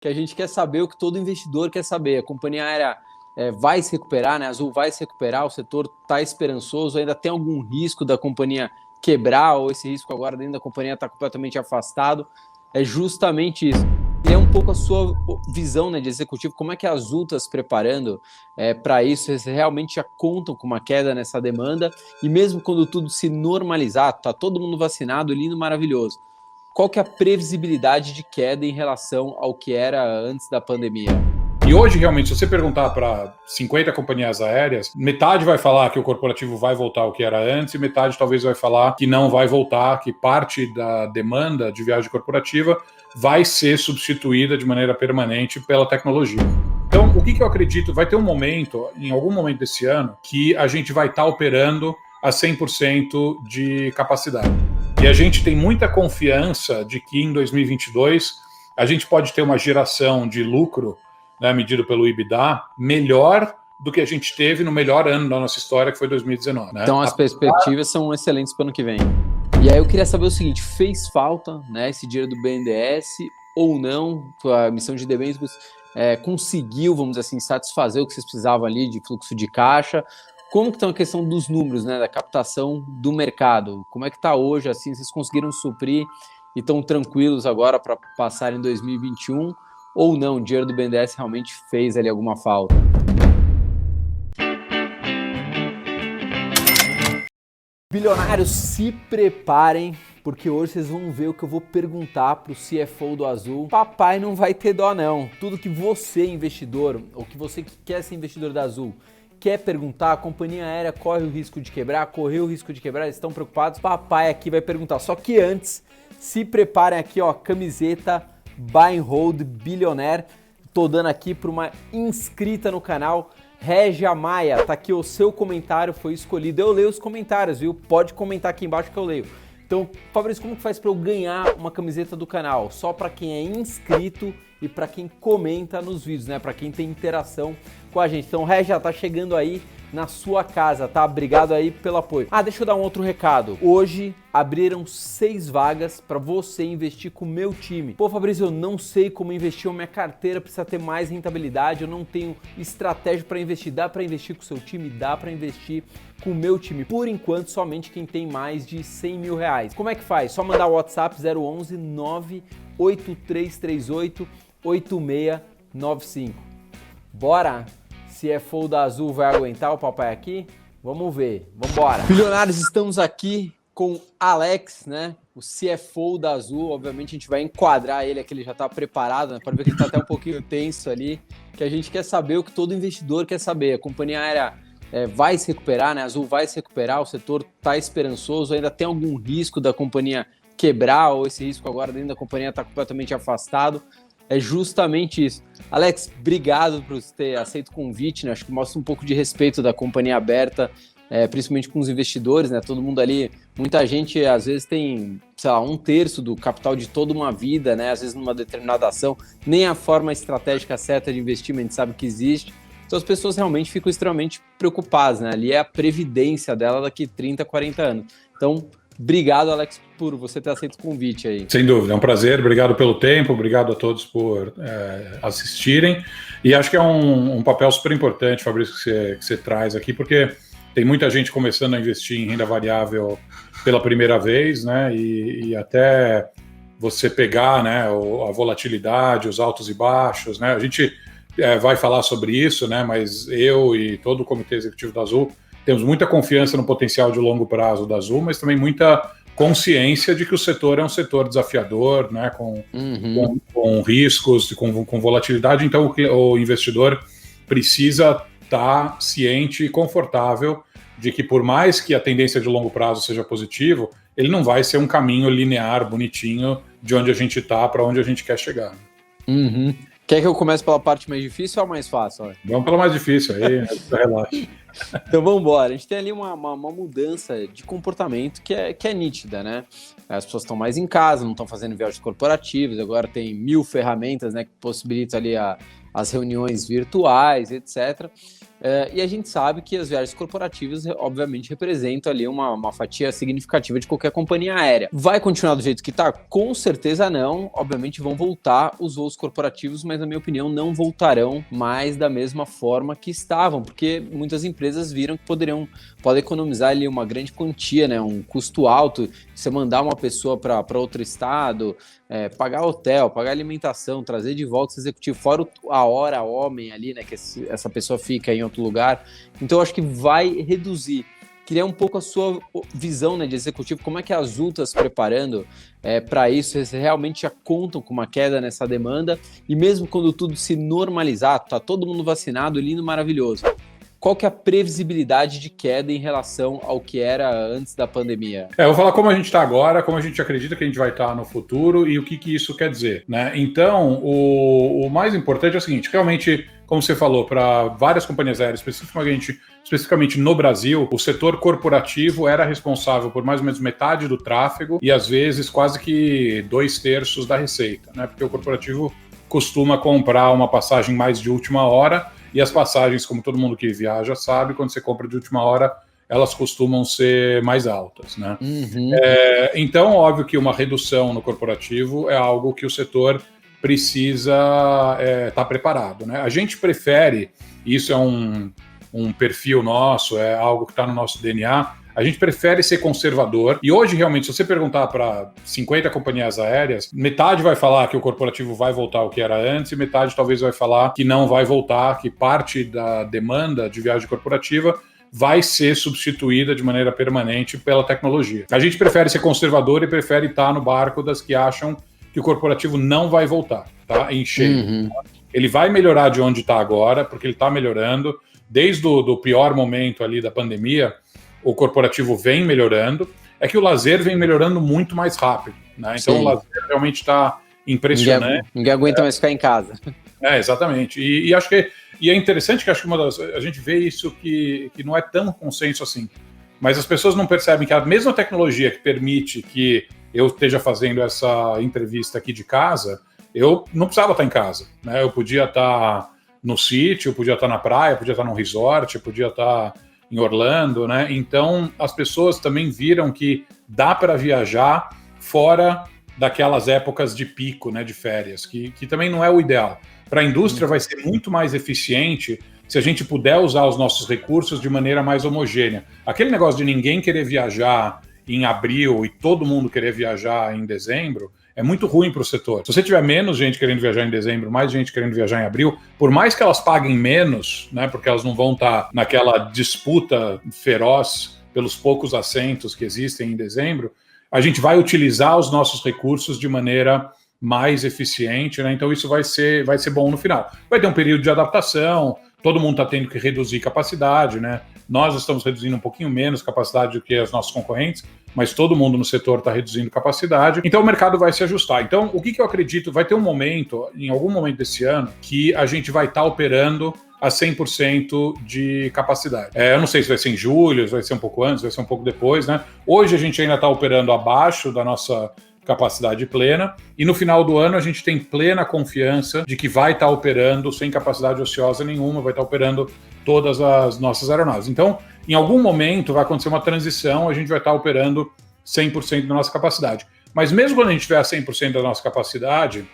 que a gente quer saber o que todo investidor quer saber. A companhia aérea vai se recuperar, né? A Azul vai se recuperar, o setor está esperançoso, ainda tem algum risco da companhia quebrar, ou esse risco agora dentro da companhia está completamente afastado? É justamente isso. E é um pouco a sua visão, né, de executivo, como é que a Azul está se preparando para isso? Vocês realmente já contam com uma queda nessa demanda? E mesmo quando tudo se normalizar, está todo mundo vacinado, lindo, maravilhoso, qual que é a previsibilidade de queda em relação ao que era antes da pandemia? E hoje, realmente, se você perguntar para 50 companhias aéreas, metade vai falar que o corporativo vai voltar ao que era antes e metade talvez vai falar que não vai voltar, que parte da demanda de viagem corporativa vai ser substituída de maneira permanente pela tecnologia. Então, o que eu acredito? Vai ter um momento, em algum momento desse ano, que a gente vai estar operando a 100% de capacidade. E a gente tem muita confiança de que em 2022 a gente pode ter uma geração de lucro, né, medido pelo EBITDA, melhor do que a gente teve no melhor ano da nossa história, que foi 2019. Né? Então as perspectivas são excelentes para o ano que vem. E aí eu queria saber o seguinte, fez falta, né, esse dinheiro do BNDES ou não? A emissão de debêntures conseguiu, vamos dizer assim, satisfazer o que vocês precisavam ali de fluxo de caixa? Como que está a questão dos números, né, da captação do mercado? Como é que está hoje, assim, vocês conseguiram suprir e estão tranquilos agora para passar em 2021? Ou não, o dinheiro do BNDES realmente fez ali alguma falta? Bilionários, se preparem, porque hoje vocês vão ver o que eu vou perguntar para o CFO do Azul. Papai não vai ter dó não. Tudo que você, investidor, ou que você que quer ser investidor da Azul, quer perguntar, a companhia aérea corre o risco de quebrar, correu o risco de quebrar, eles estão preocupados? Papai aqui vai perguntar. Só que antes, se preparem aqui, ó, camiseta Buy and Hold Bilionaire. Tô dando aqui para uma inscrita no canal, Régia Maia. Tá aqui, o seu comentário foi escolhido. Eu leio os comentários, viu? Pode comentar aqui embaixo que eu leio. Então, Fabrício, como que faz para eu ganhar uma camiseta do canal? Só para quem é inscrito e para quem comenta nos vídeos, né? Para quem tem interação com a gente. Então, Régia, tá chegando aí na sua casa, tá? Obrigado aí pelo apoio. Deixa eu dar um outro recado. Hoje abriram 6 vagas para você investir com o meu time. Pô, Fabrício, eu não sei como investir, minha carteira precisa ter mais rentabilidade, eu não tenho estratégia para investir. Dá para investir com o seu time? Dá para investir com o meu time. Por enquanto, somente quem tem mais de 100 mil reais. Como é que faz? Só mandar o WhatsApp 011 98338 8695. Bora? CFO da Azul vai aguentar o papai aqui? Vamos ver, vamos embora. Bilionários, estamos aqui com Alex, né? O CFO da Azul. Obviamente a gente vai enquadrar ele aqui, ele já está preparado, né? Para ver que ele está até um pouquinho tenso ali, que a gente quer saber o que todo investidor quer saber. A companhia aérea vai se recuperar, né? A Azul vai se recuperar, o setor está esperançoso, ainda tem algum risco da companhia quebrar, ou esse risco agora dentro da companhia está completamente afastado? É justamente isso. Alex, obrigado por ter aceito o convite, né? Acho que mostra um pouco de respeito da companhia aberta, principalmente com os investidores, né? Todo mundo ali, muita gente às vezes tem, sei lá, 1/3 do capital de toda uma vida, né? Às vezes numa determinada ação, nem a forma estratégica certa de investimento sabe que existe. Então as pessoas realmente ficam extremamente preocupadas, né? Ali é a previdência dela daqui 30, 40 anos. Então, obrigado, Alex, por você ter aceito o convite aí. Sem dúvida, é um prazer. Obrigado pelo tempo, obrigado a todos por assistirem. E acho que é um papel super importante, Fabrício, que você traz aqui, porque tem muita gente começando a investir em renda variável pela primeira vez, né? E até você pegar, né, a volatilidade, os altos e baixos, né? A gente vai falar sobre isso, né? Mas eu e todo o comitê executivo da Azul temos muita confiança no potencial de longo prazo da Azul, mas também muita consciência de que o setor é um setor desafiador, né, com riscos, com volatilidade. Então o investidor precisa estar ciente e confortável de que, por mais que a tendência de longo prazo seja positivo, ele não vai ser um caminho linear, bonitinho, de onde a gente está para onde a gente quer chegar. Uhum. Quer que eu comece pela parte mais difícil ou a mais fácil? Olha? Vamos pela mais difícil, aí relaxa. Então vamos embora. A gente tem ali uma mudança de comportamento que é nítida, né? As pessoas estão mais em casa, não estão fazendo viagens corporativas, agora tem 1000 ferramentas, né, que possibilitam ali as reuniões virtuais, etc. E a gente sabe que as viagens corporativas, obviamente, representam ali uma fatia significativa de qualquer companhia aérea. Vai continuar do jeito que está? Com certeza não. Obviamente vão voltar os voos corporativos, mas na minha opinião não voltarão mais da mesma forma que estavam, porque muitas empresas viram que podem economizar ali uma grande quantia, né? Um custo alto, você mandar uma pessoa para outro estado, pagar hotel, pagar alimentação, trazer de volta esse executivo, fora a hora homem ali, né, que essa pessoa fica em outro lugar. Então eu acho que vai reduzir. Queria um pouco a sua visão, né, de executivo, como é que a Azul está se preparando para isso? Vocês realmente já contam com uma queda nessa demanda? E mesmo quando tudo se normalizar, tá todo mundo vacinado, lindo, maravilhoso, qual que é a previsibilidade de queda em relação ao que era antes da pandemia? Eu vou falar como a gente está agora, como a gente acredita que a gente vai estar no futuro e o que isso quer dizer, né? Então, o mais importante é o seguinte, realmente, como você falou, para várias companhias aéreas, especificamente no Brasil, o setor corporativo era responsável por mais ou menos metade do tráfego e, às vezes, quase que 2/3 da receita, né? Porque o corporativo costuma comprar uma passagem mais de última hora. E as passagens, como todo mundo que viaja sabe, quando você compra de última hora, elas costumam ser mais altas, né? Uhum. Então, óbvio que uma redução no corporativo é algo que o setor precisa estar preparado, né? A gente prefere, isso é um perfil nosso, é algo que está no nosso DNA, a gente prefere ser conservador. E hoje, realmente, se você perguntar para 50 companhias aéreas, metade vai falar que o corporativo vai voltar ao que era antes e metade talvez vai falar que não vai voltar, que parte da demanda de viagem corporativa vai ser substituída de maneira permanente pela tecnologia. A gente prefere ser conservador e prefere estar no barco das que acham que o corporativo não vai voltar, tá? Em cheio. Uhum. Ele vai melhorar de onde está agora, porque ele está melhorando. Desde o pior momento ali da pandemia, o corporativo vem melhorando, é que o lazer vem melhorando muito mais rápido, né? Então o lazer realmente está impressionante. Ninguém aguenta mais ficar em casa. Exatamente. E acho que é interessante que acho que a gente vê isso que não é tão consenso assim. Mas as pessoas não percebem que a mesma tecnologia que permite que eu esteja fazendo essa entrevista aqui de casa, eu não precisava estar em casa, né? Eu podia estar no sítio, eu podia estar na praia, eu podia estar num resort, eu podia estar em Orlando, né? Então as pessoas também viram que dá para viajar fora daquelas épocas de pico, né, de férias, que também não é o ideal. Para a indústria vai ser muito mais eficiente se a gente puder usar os nossos recursos de maneira mais homogênea. Aquele negócio de ninguém querer viajar em abril e todo mundo querer viajar em dezembro é muito ruim para o setor. Se você tiver menos gente querendo viajar em dezembro, mais gente querendo viajar em abril, por mais que elas paguem menos, né, porque elas não vão estar naquela disputa feroz pelos poucos assentos que existem em dezembro, a gente vai utilizar os nossos recursos de maneira mais eficiente, né? Então isso vai ser bom no final. Vai ter um período de adaptação, todo mundo está tendo que reduzir capacidade, né? Nós estamos reduzindo um pouquinho menos capacidade do que os nossos concorrentes, mas todo mundo no setor está reduzindo capacidade, então o mercado vai se ajustar. Então, o que eu acredito, vai ter um momento, em algum momento desse ano, que a gente vai estar operando a 100% de capacidade. Eu não sei se vai ser em julho, se vai ser um pouco antes, vai ser um pouco depois, né? Hoje a gente ainda está operando abaixo da nossa capacidade plena, e no final do ano a gente tem plena confiança de que vai estar operando sem capacidade ociosa nenhuma, vai estar operando todas as nossas aeronaves. Então, em algum momento vai acontecer uma transição, a gente vai estar operando 100% da nossa capacidade. Mas mesmo quando a gente tiver a 100% da nossa capacidade,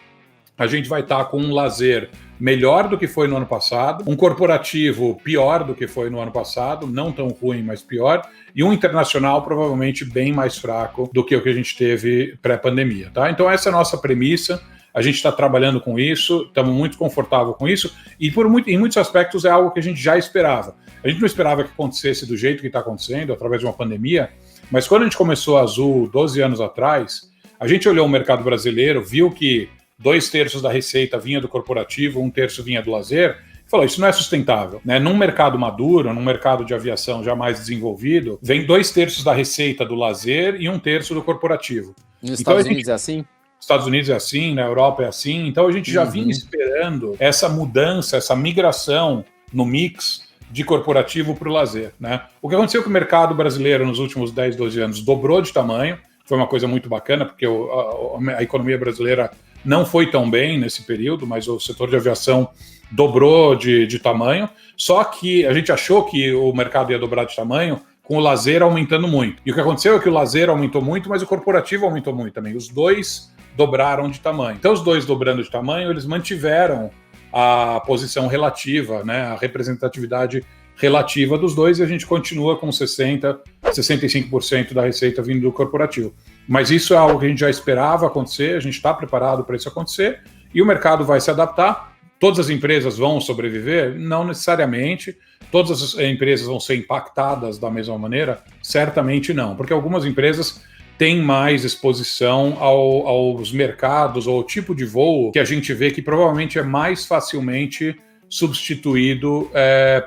a gente vai estar com um lazer melhor do que foi no ano passado, um corporativo pior do que foi no ano passado, não tão ruim, mas pior, e um internacional provavelmente bem mais fraco do que o que a gente teve pré-pandemia, tá? Então essa é a nossa premissa, a gente está trabalhando com isso, estamos muito confortável com isso, e em muitos aspectos é algo que a gente já esperava. A gente não esperava que acontecesse do jeito que está acontecendo, através de uma pandemia, mas quando a gente começou a Azul 12 anos atrás, a gente olhou o mercado brasileiro, viu que 2/3 da receita vinha do corporativo, 1/3 vinha do lazer, e falou, isso não é sustentável, né? Num mercado maduro, num mercado de aviação já mais desenvolvido, vem 2/3 da receita do lazer e 1/3 do corporativo. Nos Estados Unidos é assim? Estados Unidos é assim, na Europa é assim, então a gente já vinha esperando essa mudança, essa migração no mix de corporativo para o lazer, né? O que aconteceu com o mercado brasileiro nos últimos 10, 12 anos dobrou de tamanho, foi uma coisa muito bacana, porque a economia brasileira não foi tão bem nesse período, mas o setor de aviação dobrou de tamanho, só que a gente achou que o mercado ia dobrar de tamanho com o lazer aumentando muito. E o que aconteceu é que o lazer aumentou muito, mas o corporativo aumentou muito também. Os dois dobraram de tamanho. Então, os dois dobrando de tamanho, eles mantiveram a posição relativa, né, a representatividade relativa dos dois, e a gente continua com 60%, 65% da receita vindo do corporativo. Mas isso é algo que a gente já esperava acontecer, a gente está preparado para isso acontecer, e o mercado vai se adaptar. Todas as empresas vão sobreviver? Não necessariamente. Todas as empresas vão ser impactadas da mesma maneira? Certamente não, porque algumas empresas têm mais exposição aos mercados ou ao tipo de voo que a gente vê que provavelmente é mais facilmente substituído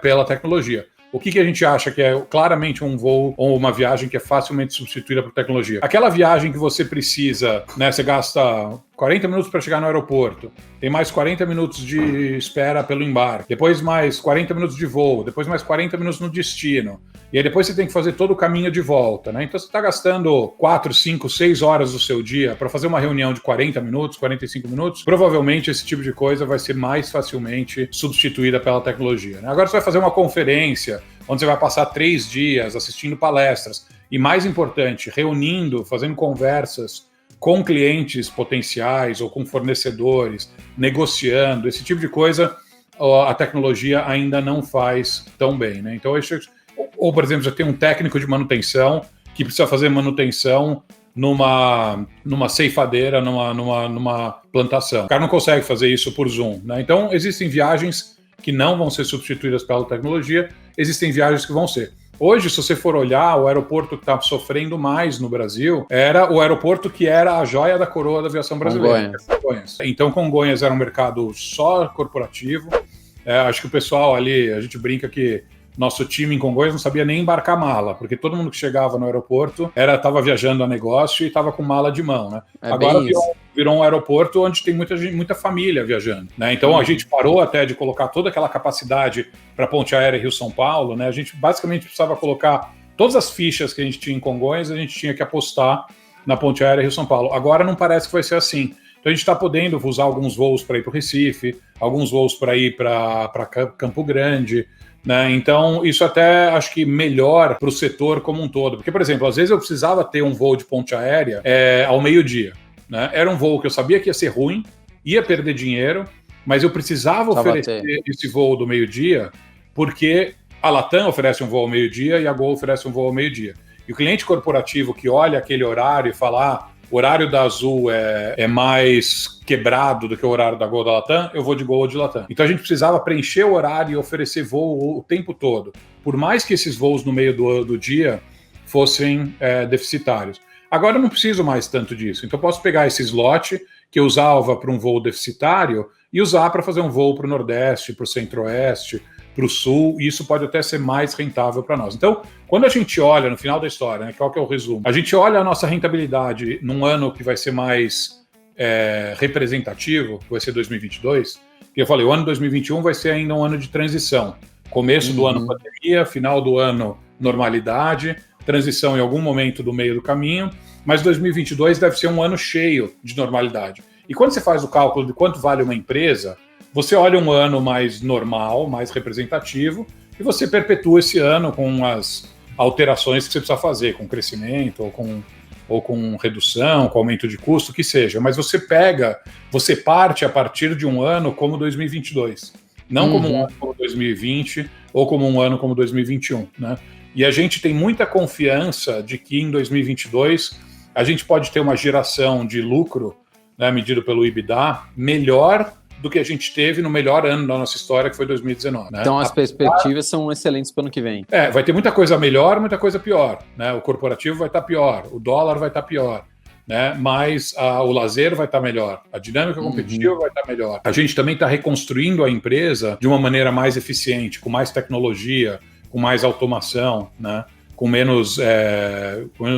pela tecnologia. O que a gente acha que é claramente um voo ou uma viagem que é facilmente substituída por tecnologia? Aquela viagem que você precisa, né, você gasta 40 minutos para chegar no aeroporto, tem mais 40 minutos de espera pelo embarque, depois mais 40 minutos de voo, depois mais 40 minutos no destino, e aí depois você tem que fazer todo o caminho de volta, né? Então você está gastando 4, 5, 6 horas do seu dia para fazer uma reunião de 40 minutos, 45 minutos, provavelmente esse tipo de coisa vai ser mais facilmente substituída pela tecnologia, né? Agora você vai fazer uma conferência, onde você vai passar 3 dias assistindo palestras, e mais importante, reunindo, fazendo conversas com clientes potenciais ou com fornecedores, negociando, esse tipo de coisa, a tecnologia ainda não faz tão bem, né? Então, ou, por exemplo, já tem um técnico de manutenção que precisa fazer manutenção numa ceifadeira, numa plantação. O cara não consegue fazer isso por Zoom, né? Então, existem viagens que não vão ser substituídas pela tecnologia, existem viagens que vão ser. Hoje, se você for olhar, o aeroporto que está sofrendo mais no Brasil era o aeroporto que era a joia da coroa da aviação brasileira. Congonhas. Então, Congonhas era um mercado só corporativo. Acho que o pessoal ali, a gente brinca que nosso time em Congonhas não sabia nem embarcar mala, porque todo mundo que chegava no aeroporto estava viajando a negócio e estava com mala de mão, né? Agora virou um aeroporto onde tem muita família viajando, né? Então a gente parou até de colocar toda aquela capacidade para a ponte aérea Rio-São Paulo, né? A gente basicamente precisava colocar todas as fichas que a gente tinha em Congonhas, a gente tinha que apostar na ponte aérea Rio-São Paulo. Agora não parece que vai ser assim. Então a gente está podendo usar alguns voos para ir para o Recife, alguns voos para ir para Campo Grande, né? Então, isso até acho que melhor para o setor como um todo. Porque, por exemplo, às vezes eu precisava ter um voo de ponte aérea ao meio-dia, né? Era um voo que eu sabia que ia ser ruim, ia perder dinheiro, mas eu precisava oferecer esse voo do meio-dia, porque a Latam oferece um voo ao meio-dia e a Gol oferece um voo ao meio-dia. E o cliente corporativo que olha aquele horário e fala, o horário da Azul é mais quebrado do que o horário da Gol da Latam, eu vou de Gol ou de Latam. Então a gente precisava preencher o horário e oferecer voo o tempo todo, por mais que esses voos no meio do dia fossem deficitários. Agora eu não preciso mais tanto disso, então eu posso pegar esse slot que eu usava para um voo deficitário e usar para fazer um voo para o Nordeste, para o Centro-Oeste, para o Sul, e isso pode até ser mais rentável para nós. Então, quando a gente olha no final da história, né, qual que é o resumo? A gente olha a nossa rentabilidade num ano que vai ser mais representativo, que vai ser 2022, que eu falei, o ano 2021 vai ser ainda um ano de transição. Começo do ano pandemia, final do ano normalidade, transição em algum momento do meio do caminho, mas 2022 deve ser um ano cheio de normalidade. E quando você faz o cálculo de quanto vale uma empresa, você olha um ano mais normal, mais representativo, e você perpetua esse ano com as alterações que você precisa fazer, com crescimento, ou com redução, com aumento de custo, que seja. Mas você parte a partir de um ano como 2022. Não como um ano como 2020, ou como um ano como 2021, né? E a gente tem muita confiança de que em 2022 a gente pode ter uma geração de lucro, né, medido pelo EBITDA, melhor do que a gente teve no melhor ano da nossa história, que foi 2019. Né? Então as perspectivas são excelentes para o ano que vem. Vai ter muita coisa melhor, muita coisa pior. Né? O corporativo vai estar pior, o dólar vai estar pior, né? Mas o lazer vai estar melhor, a dinâmica competitiva vai estar melhor. A gente também está reconstruindo a empresa de uma maneira mais eficiente, com mais tecnologia, com mais automação, né? com menos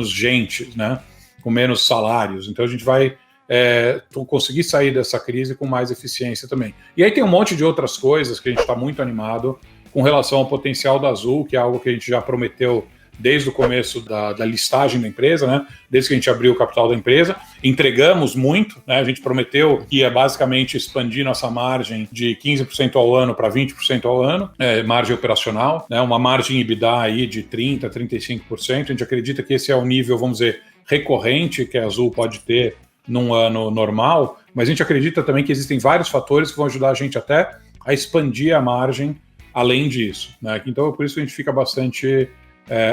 gente, né? Com menos salários. Então a gente vai conseguir sair dessa crise com mais eficiência também. E aí tem um monte de outras coisas que a gente está muito animado com relação ao potencial da Azul, que é algo que a gente já prometeu desde o começo da listagem da empresa, né? Desde que a gente abriu o capital da empresa. Entregamos muito, né? A gente prometeu que ia basicamente expandir nossa margem de 15% ao ano para 20% ao ano, margem operacional, né? Uma margem EBITDA aí de 30%, 35%. A gente acredita que esse é o nível, vamos dizer, recorrente que a Azul pode ter num ano normal, mas a gente acredita também que existem vários fatores que vão ajudar a gente até a expandir a margem além disso, né? Então, por isso a gente fica bastante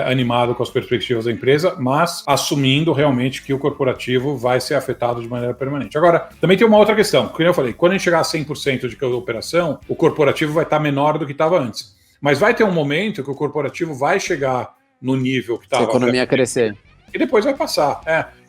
animado com as perspectivas da empresa, mas assumindo realmente que o corporativo vai ser afetado de maneira permanente. Agora, também tem uma outra questão, como eu falei, quando a gente chegar a 100% de operação, o corporativo vai estar menor do que estava antes. Mas vai ter um momento que o corporativo vai chegar no nível que estava... Se a economia crescer. E depois vai passar.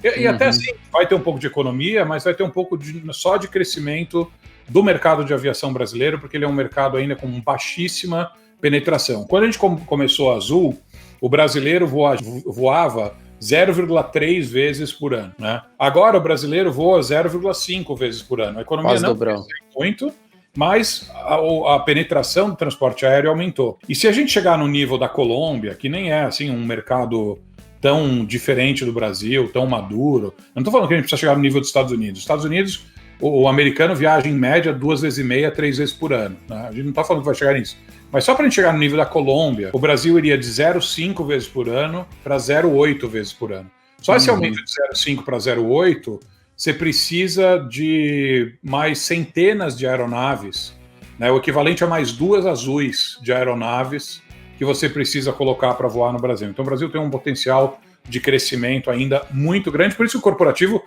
E até assim, vai ter um pouco de economia, mas vai ter um pouco só de crescimento do mercado de aviação brasileiro, porque ele é um mercado ainda com baixíssima penetração. Quando a gente começou a Azul, o brasileiro voava 0,3 vezes por ano, né? Agora o brasileiro voa 0,5 vezes por ano. A economia quase não dobrou muito, mas a penetração do transporte aéreo aumentou. E se a gente chegar no nível da Colômbia, que nem é assim um mercado tão diferente do Brasil, tão maduro, eu não estou falando que a gente precisa chegar no nível dos Estados Unidos. Os Estados Unidos, o americano viaja em média 2,5 vezes, 3 vezes por ano, né? A gente não está falando que vai chegar nisso. Mas só para a gente chegar no nível da Colômbia, o Brasil iria de 0,5 vezes por ano para 0,8 vezes por ano. Só esse aumento de 0,5 para 0,8, você precisa de mais centenas de aeronaves, né? O equivalente a mais 2 azuis de aeronaves que você precisa colocar para voar no Brasil. Então o Brasil tem um potencial de crescimento ainda muito grande, por isso o corporativo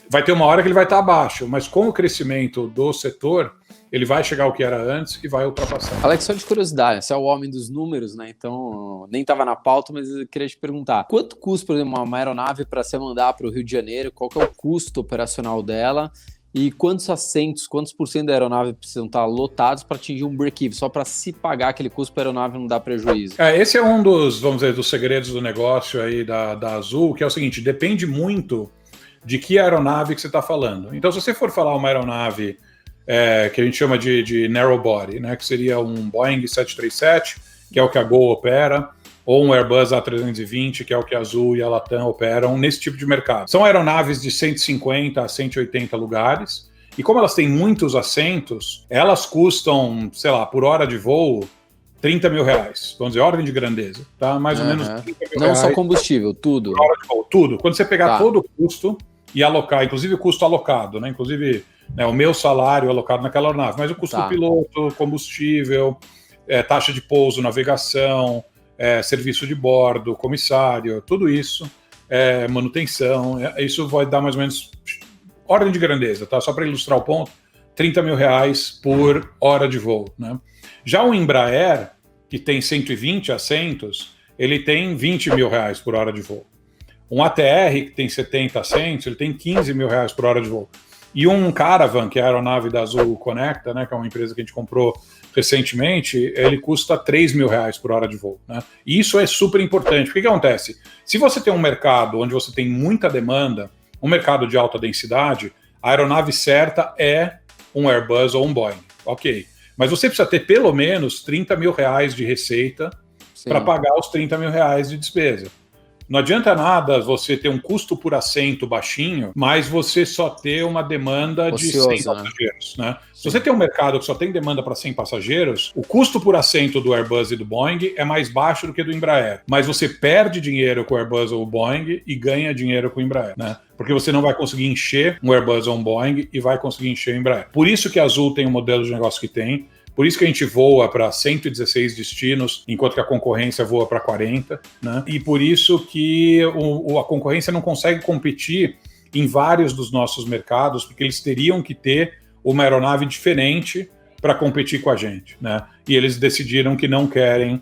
vai ter uma hora que ele vai estar abaixo, mas com o crescimento do setor, ele vai chegar ao que era antes e vai ultrapassar. Alex, só de curiosidade, você é o homem dos números, né? Então, nem estava na pauta, mas eu queria te perguntar. Quanto custa, por exemplo, uma aeronave para você mandar para o Rio de Janeiro? Qual que é o custo operacional dela? E quantos assentos, quantos por cento da aeronave precisam estar lotados para atingir um break-even? Só para se pagar aquele custo para a aeronave não dar prejuízo. Esse é um dos, vamos dizer, dos segredos do negócio aí da Azul, que é o seguinte, depende muito de que aeronave que você está falando. Então, se você for falar uma aeronave que a gente chama de narrow body, né, que seria um Boeing 737, que é o que a Gol opera, ou um Airbus A320, que é o que a Azul e a Latam operam nesse tipo de mercado. São aeronaves de 150 a 180 lugares, e como elas têm muitos assentos, elas custam, sei lá, por hora de voo, 30 mil reais. Vamos dizer, ordem de grandeza, tá? Mais ou menos 30 mil Não reais. só combustível, tudo. Por hora de voo, tudo. Quando você pegar todo o custo e alocar, inclusive o custo alocado, né? Inclusive, né, o meu salário alocado naquela aeronave, mas o custo do piloto, combustível, taxa de pouso, navegação, serviço de bordo, comissário, tudo isso, manutenção, isso vai dar mais ou menos ordem de grandeza, tá? Só para ilustrar o ponto, 30 mil reais por hora de voo, né? Já o Embraer, que tem 120 assentos, ele tem 20 mil reais por hora de voo. Um ATR, que tem 70 assentos, ele tem 15 mil reais por hora de voo. E um Caravan, que é a aeronave da Azul Conecta, né, que é uma empresa que a gente comprou recentemente, ele custa 3 mil reais por hora de voo, né? E isso é super importante. O que acontece? Se você tem um mercado onde você tem muita demanda, um mercado de alta densidade, a aeronave certa é um Airbus ou um Boeing. Ok. Mas você precisa ter pelo menos 30 mil reais de receita para pagar os 30 mil reais de despesa. Não adianta nada você ter um custo por assento baixinho, mas você só ter uma demanda ocioso, de 100 passageiros, né? Se você tem um mercado que só tem demanda para 100 passageiros, o custo por assento do Airbus e do Boeing é mais baixo do que do Embraer. Mas você perde dinheiro com o Airbus ou o Boeing e ganha dinheiro com o Embraer, né? Porque você não vai conseguir encher um Airbus ou um Boeing e vai conseguir encher o Embraer. Por isso que a Azul tem o modelo de negócio que tem. Por isso que a gente voa para 116 destinos, enquanto que a concorrência voa para 40, né? E por isso que a concorrência não consegue competir em vários dos nossos mercados, porque eles teriam que ter uma aeronave diferente para competir com a gente, né? E eles decidiram que não querem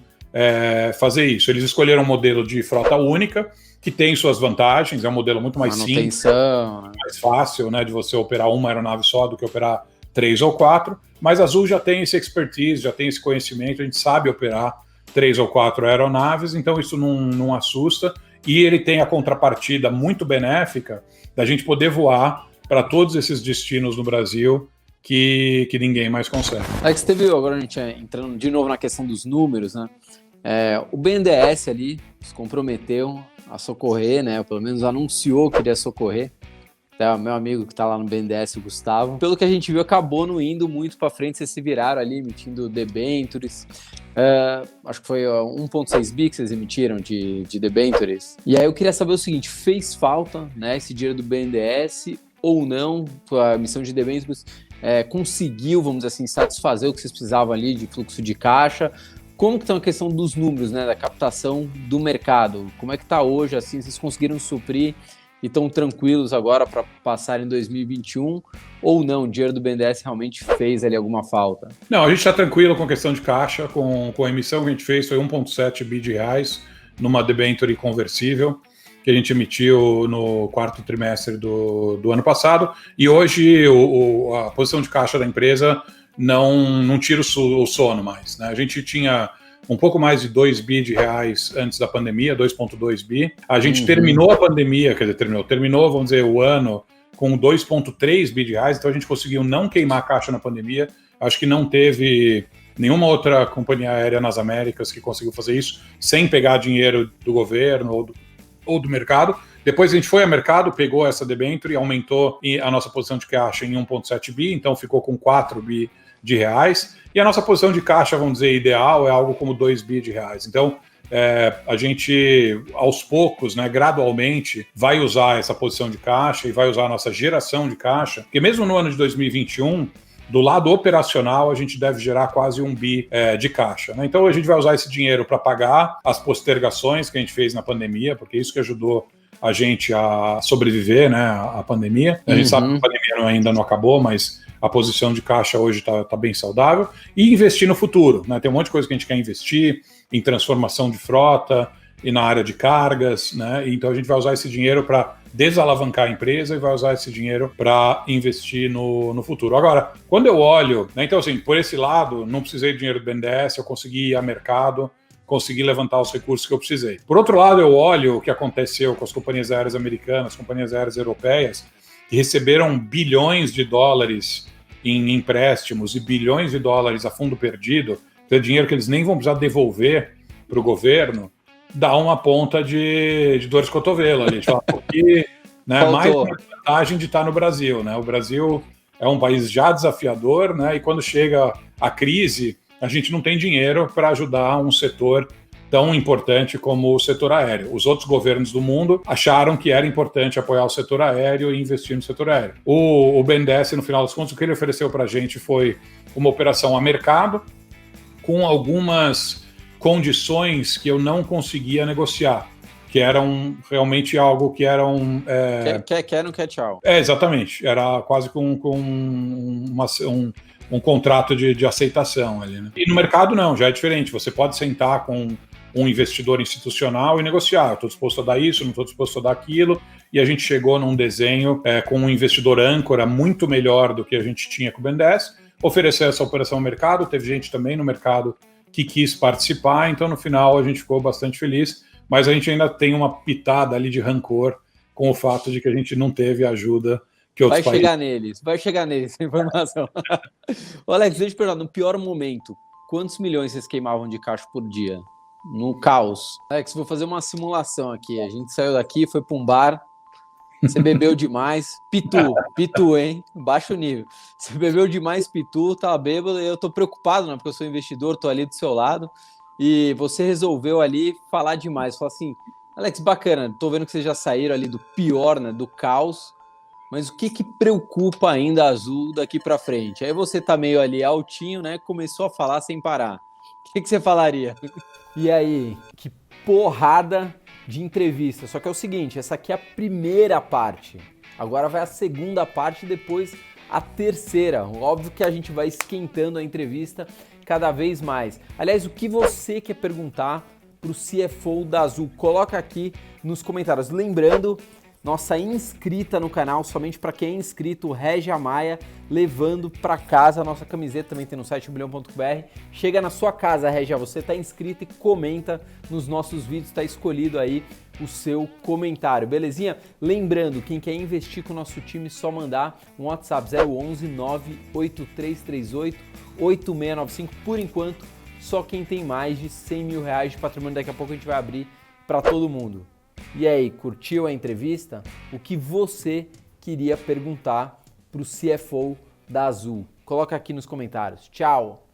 fazer isso. Eles escolheram um modelo de frota única, que tem suas vantagens, é um modelo muito mais simples, mais fácil, né, de você operar uma aeronave só do que operar 3 ou 4, mas a Azul já tem esse expertise, já tem esse conhecimento, a gente sabe operar 3 ou 4 aeronaves, então isso não assusta, e ele tem a contrapartida muito benéfica da gente poder voar para todos esses destinos no Brasil que ninguém mais consegue. Alex, teve agora a gente entrando de novo na questão dos números, né? O BNDES ali se comprometeu a socorrer, né? Pelo menos anunciou que iria socorrer. Até o meu amigo que está lá no BNDES, o Gustavo. Pelo que a gente viu, acabou não indo muito para frente, vocês se viraram ali emitindo debentures. Acho que foi 1,6 bi que vocês emitiram de debentures. E aí eu queria saber o seguinte, fez falta, né, esse dinheiro do BNDES ou não? A emissão de debentures conseguiu, vamos dizer assim, satisfazer o que vocês precisavam ali de fluxo de caixa? Como que está a questão dos números, né, da captação do mercado? Como é que está hoje, assim, vocês conseguiram suprir e estão tranquilos agora para passar em 2021 ou não? O dinheiro do BNDES realmente fez ali alguma falta? Não, a gente está tranquilo com a questão de caixa, com a emissão que a gente fez, foi 1,7 bi de reais numa debenture conversível, que a gente emitiu no quarto trimestre do ano passado, e hoje a posição de caixa da empresa não tira o sono mais, né? A gente tinha um pouco mais de 2 bi de reais antes da pandemia, 2,2 bi. A gente terminou a pandemia, terminou, vamos dizer, o ano com 2,3 bi de reais, então a gente conseguiu não queimar a caixa na pandemia. Acho que não teve nenhuma outra companhia aérea nas Américas que conseguiu fazer isso sem pegar dinheiro do governo ou do mercado. Depois a gente foi ao mercado, pegou essa debênture e aumentou a nossa posição de caixa em 1,7 bi, então ficou com 4 bi de reais. E a nossa posição de caixa, vamos dizer, ideal é algo como 2 bi de reais. Então, a gente, aos poucos, né, gradualmente, vai usar essa posição de caixa e vai usar a nossa geração de caixa, porque mesmo no ano de 2021, do lado operacional, a gente deve gerar quase 1 bi de caixa, né? Então, a gente vai usar esse dinheiro para pagar as postergações que a gente fez na pandemia, porque isso que ajudou a gente a sobreviver, né, à pandemia. A gente sabe que a pandemia ainda não acabou, mas a posição de caixa hoje está bem saudável, e investir no futuro, né? Tem um monte de coisa que a gente quer investir em transformação de frota e na área de cargas, né? Então a gente vai usar esse dinheiro para desalavancar a empresa e vai usar esse dinheiro para investir no futuro. Agora, quando eu olho, né, então assim, por esse lado, não precisei de dinheiro do BNDES, eu consegui ir a mercado, consegui levantar os recursos que eu precisei. Por outro lado, eu olho o que aconteceu com as companhias aéreas americanas, companhias aéreas europeias, que receberam bilhões de dólares em empréstimos e bilhões de dólares a fundo perdido, que é dinheiro que eles nem vão precisar devolver para o governo, dá uma ponta de dor de cotovelo ali. Porque, né, mais uma vantagem de estar no Brasil, né? O Brasil é um país já desafiador, né? E quando chega a crise, a gente não tem dinheiro para ajudar um setor tão importante como o setor aéreo. Os outros governos do mundo acharam que era importante apoiar o setor aéreo e investir no setor aéreo. O BNDES, no final das contas, o que ele ofereceu para a gente foi uma operação a mercado, com algumas condições que eu não conseguia negociar, que eram realmente algo que eram... Quer, não quer, tchau. Exatamente. Era quase com um contrato de aceitação ali, né? E no mercado não, já é diferente. Você pode sentar com um investidor institucional e negociar. Estou disposto a dar isso, não estou disposto a dar aquilo. E a gente chegou num desenho com um investidor âncora muito melhor do que a gente tinha com o BNDES, ofereceu essa operação ao mercado. Teve gente também no mercado que quis participar, então no final a gente ficou bastante feliz, mas a gente ainda tem uma pitada ali de rancor com o fato de que a gente não teve ajuda que outros países... Vai chegar neles essa informação. Ô Alex, deixa eu te perguntar, no pior momento, quantos milhões vocês queimavam de caixa por dia? No caos. Alex, vou fazer uma simulação aqui. A gente saiu daqui, foi para um bar, você bebeu demais, pitu, hein? Baixo nível. Você bebeu demais, pitu, tá bêbado, eu tô preocupado, né? Porque eu sou investidor, tô ali do seu lado, e você resolveu ali falar demais. Falou assim, Alex, bacana, tô vendo que vocês já saíram ali do pior, né? Do caos, mas o que preocupa ainda a Azul daqui para frente? Aí você tá meio ali altinho, né? Começou a falar sem parar. O que você falaria? E aí, que porrada de entrevista. Só que é o seguinte, essa aqui é a primeira parte. Agora vai a segunda parte e depois a terceira. Óbvio que a gente vai esquentando a entrevista cada vez mais. Aliás, o que você quer perguntar para o CFO da Azul? Coloca aqui nos comentários. Lembrando, nossa inscrita no canal, somente para quem é inscrito, Regia Maia, levando para casa a nossa camiseta, também tem no site 1bilhão.br. Chega na sua casa, Regia, você está inscrito e comenta nos nossos vídeos, está escolhido aí o seu comentário, belezinha? Lembrando, quem quer investir com o nosso time, só mandar um WhatsApp 011 98338 8695. Por enquanto, só quem tem mais de 100 mil reais de patrimônio. Daqui a pouco a gente vai abrir para todo mundo. E aí, curtiu a entrevista? O que você queria perguntar para o CFO da Azul? Coloca aqui nos comentários. Tchau!